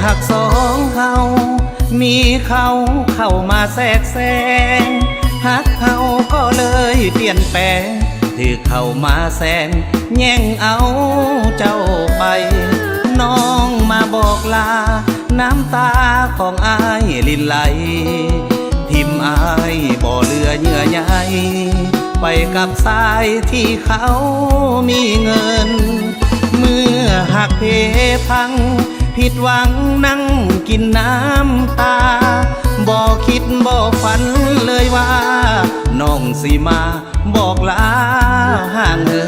หักสองเฮามีเขาเข้ามาแทรกแซงหักเฮาก็เลยเปลี่ยนแปลงถือเข้ามาแซงแย่งเอาเจ้าไปน้องมาบอกลาน้ำตาของอายลินไหลทิมอายบ่เหลือเยื่อใยไปกับสายที่เขามีเงินเมื่อหักเพพังผิดหวังนั่งกินน้ำตาบ่คิดบ่ฝันเลยว่าน้องสิมาบอกลาห่างเหิ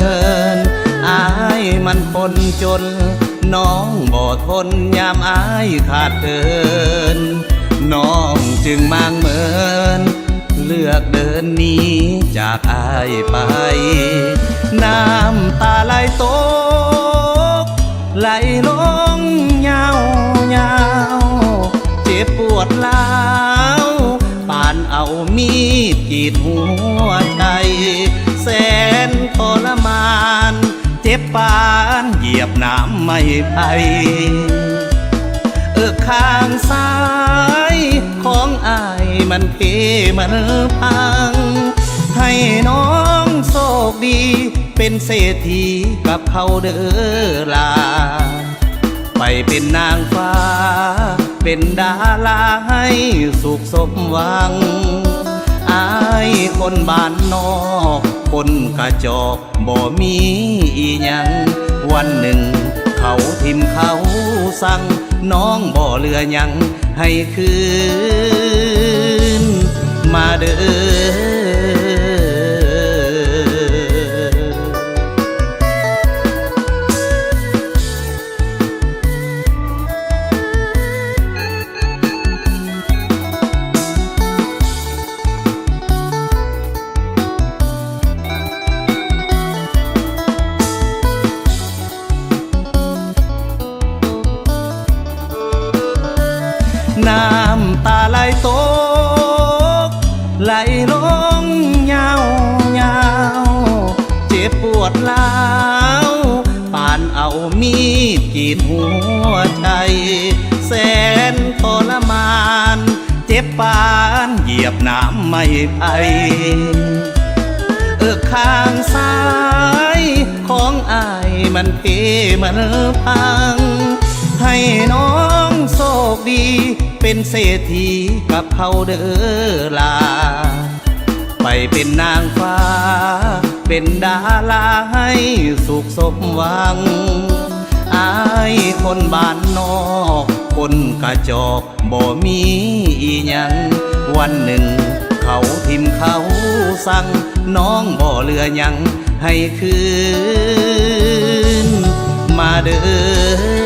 นอายมันคนจนน้องบ่ทนยามอายขาดเกินน้องจึงมางเมินเลือกเดินหนีจากอายไปน้ำตาไหลตกไหลลงยาวยาวเจ็บปวดล้าวปานเอามีดกรีดหัวใจแสนทรมานเจ็บปานเหยียบน้ำไม่ไปข้างซ้ายของอายมันเพมันพังให้น้องโชคดีเป็นเศรษฐีกับเขาเด้อลาไปเป็นนางฟ้าเป็นดาราให้สุขสมหวังอายคนบ้านนอกคนกระจอกบ่มีอีหยังวันหนึ่งเขาทิมเขาสั่งน้องบ่เหลือยังให้คืนมาเด้น้ำตาไหลตกไหลลงยาวยาวเจ็บปวดล้าวปานเอามีดกรีดหัวใจแสนทรมานเจ็บปานเหยียบน้ำไม่ไปข้างซ้ายของอายมันเพมันพังให้น้องโชคดีเป็นเศรษฐีกับเขาเด้อลาไปเป็นนางฟ้าเป็นดาราให้สุขสมหวังอายคนบ้านนอกคนกระจอกบ่มีอีหยังวันหนึ่งเขาทิมเขาสั่งน้องบ่เหลือยังให้คืนมาเด้อ